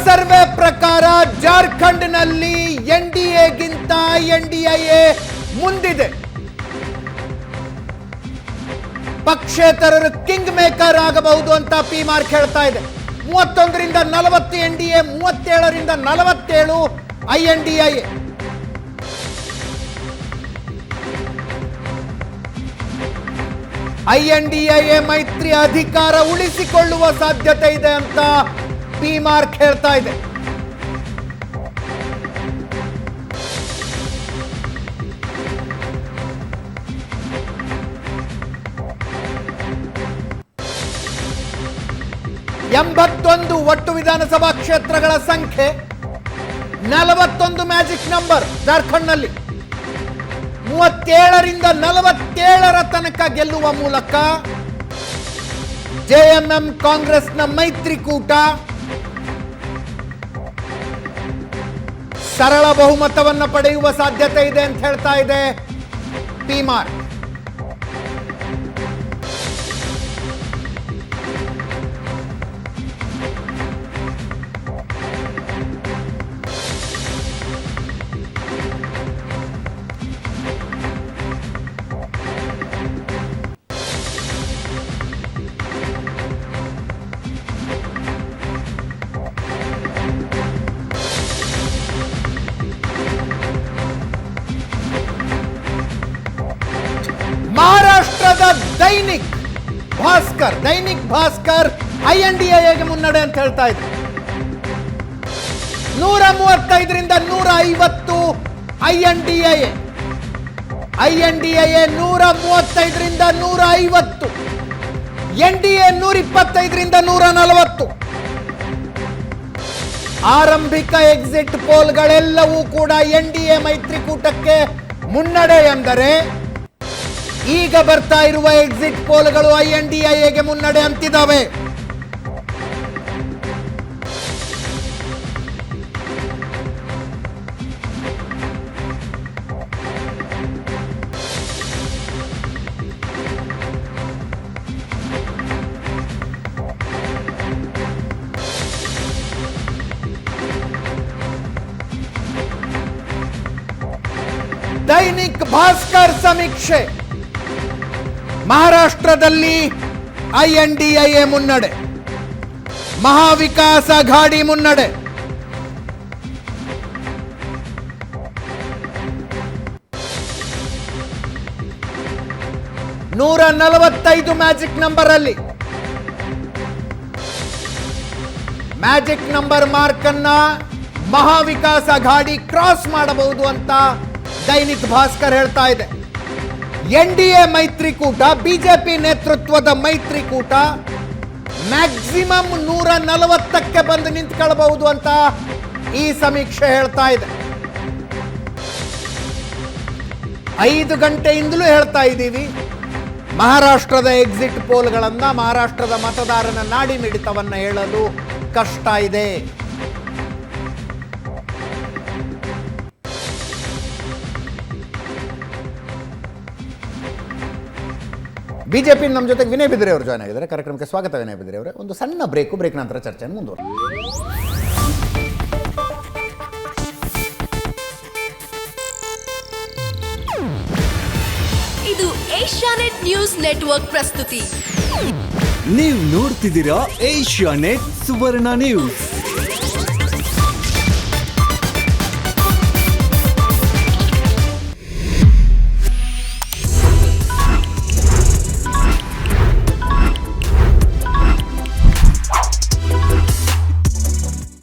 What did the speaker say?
Survey ಪ್ರಕಾರ ಜಾರ್ಖಂಡ್ನಲ್ಲಿ ಎನ್ಡಿಎಗಿಂತ NDA ಮುಂದಿದೆ. ಪಕ್ಷೇತರರು ಕಿಂಗ್ ಮೇಕರ್ ಆಗಬಹುದು ಅಂತ ಪಿ ಮಾರ್ಕ್ ಹೇಳ್ತಾ ಇದೆ. 31ರಿಂದ 40 ಎನ್ಡಿಎ, 37ರಿಂದ 47 ಐಎನ್ಡಿಎ. ಐಎನ್ಡಿಎ ಮೈತ್ರಿ ಅಧಿಕಾರ ಉಳಿಸಿಕೊಳ್ಳುವ ಸಾಧ್ಯತೆ ಇದೆ ಅಂತ ಪಿ ಮಾರ್ಕ್ ಹೇಳ್ತಾ ಇದೆ. ಎಂಬತ್ತೊಂದು ಒಟ್ಟು ವಿಧಾನಸಭಾ ಕ್ಷೇತ್ರಗಳ ಸಂಖ್ಯೆ, 41 ಮ್ಯಾಜಿಕ್ ನಂಬರ್ ಜಾರ್ಖಂಡ್ನಲ್ಲಿ. 37ರಿಂದ 47ರ ತನಕ ಗೆಲ್ಲುವ ಮೂಲಕ ಜೆಎಂಎಂ ಕಾಂಗ್ರೆಸ್ನ ಮೈತ್ರಿಕೂಟ ಸರಳ ಬಹುಮತವನ್ನು ಪಡೆಯುವ ಸಾಧ್ಯತೆ ಇದೆ ಅಂತ ಹೇಳ್ತಾ ಇದೆ ಪಿ ಮಾರ್ಕ್. ಮಹಾರಾಷ್ಟ್ರದ ದೈನಿಕ್ ಭಾಸ್ಕರ್ ಐಎನ್ಡಿಎಗೆ ಮುನ್ನಡೆ ಅಂತ ಹೇಳ್ತಾ ಇದೆ. 135ರಿಂದ 150 ಐಎನ್ಡಿಎ 135ರಿಂದ 150, ಎನ್ಡಿಎ 125ರಿಂದ 140. ಆರಂಭಿಕ ಎಕ್ಸಿಟ್ ಪೋಲ್ಗಳೆಲ್ಲವೂ ಕೂಡ ಎನ್ಡಿಎ ಮೈತ್ರಿಕೂಟಕ್ಕೆ ಮುನ್ನಡೆ ಎಂದರೆ, ಈಗ ಬರ್ತಾ ಇರುವ ಎಕ್ಸಿಟ್ ಪೋಲ್ಗಳು ಐಎನ್ಡಿಎಗೆ ಮುನ್ನಡೆ ಅಂತಿದ್ದಾವೆ. ದೈನಿಕ್ ಭಾಸ್ಕರ್ ಸಮೀಕ್ಷೆ, ಮಹಾರಾಷ್ಟ್ರದಲ್ಲಿ ಐಎನ್ಡಿಎ ಮುನ್ನಡೆ, ಮಹಾವಿಕಾಸ್ ಅಘಾಡಿ ಮುನ್ನಡೆ. ನೂರ 145 ಮ್ಯಾಜಿಕ್ ನಂಬರ್ ಅಲ್ಲಿ ಮ್ಯಾಜಿಕ್ ನಂಬರ್ ಮಾರ್ಕ್ ಅನ್ನ ಮಹಾವಿಕಾಸ್ ಅಘಾಡಿ ಕ್ರಾಸ್ ಮಾಡಬಹುದು ಅಂತ ದೈನಿಕ್ ಭಾಸ್ಕರ್ ಹೇಳ್ತಾ ಇದೆ. ಎನ್ಡಿಎ ಮೈತ್ರಿಕೂಟ, ಬಿಜೆಪಿ ನೇತೃತ್ವದ ಮೈತ್ರಿಕೂಟ ಮ್ಯಾಕ್ಸಿಮಮ್ 140ಕ್ಕೆ ಬಂದು ನಿಂತ್ಕೊಳ್ಬಹುದು ಅಂತ ಈ ಸಮೀಕ್ಷೆ ಹೇಳ್ತಾ ಇದೆ. 5 ಗಂಟೆಯಿಂದಲೂ ಹೇಳ್ತಾ ಇದ್ದೀವಿ, ಮಹಾರಾಷ್ಟ್ರದ ಎಕ್ಸಿಟ್ ಪೋಲ್ಗಳನ್ನ, ಮಹಾರಾಷ್ಟ್ರದ ಮತದಾರನ ನಾಡಿ ಮಿಡಿತವನ್ನ ಹೇಳೋದು ಕಷ್ಟ ಇದೆ. ಬಿಜೆಪಿ ನಮ್ಮ ಜೊತೆಗೆ ವಿನಯ್ ಬಿದ್ರೆ ಅವರು ಜಾಯ್ನ್ ಆಗಿದ್ದಾರೆ. ಕಾರ್ಯಕ್ರಮಕ್ಕೆ ಸ್ವಾಗತ ವಿನಯ್ ಬಿದ್ರೆ ಅವರೇ. ಒಂದು ಸಣ್ಣ ಬ್ರೇಕ್ ನಂತರ ಚರ್ಚೆಯನ್ನು ಮುಂದುವರೆಸಿ. ಇದು ಏಷ್ಯಾನೆಟ್ ನ್ಯೂಸ್ ನೆಟ್ವರ್ಕ್ ಪ್ರಸ್ತುತಿ. ನೀವು ನೋಡ್ತಿದ್ದೀರಾ ಏಷ್ಯಾನೆಟ್ ಸುವರ್ಣ ನ್ಯೂಸ್.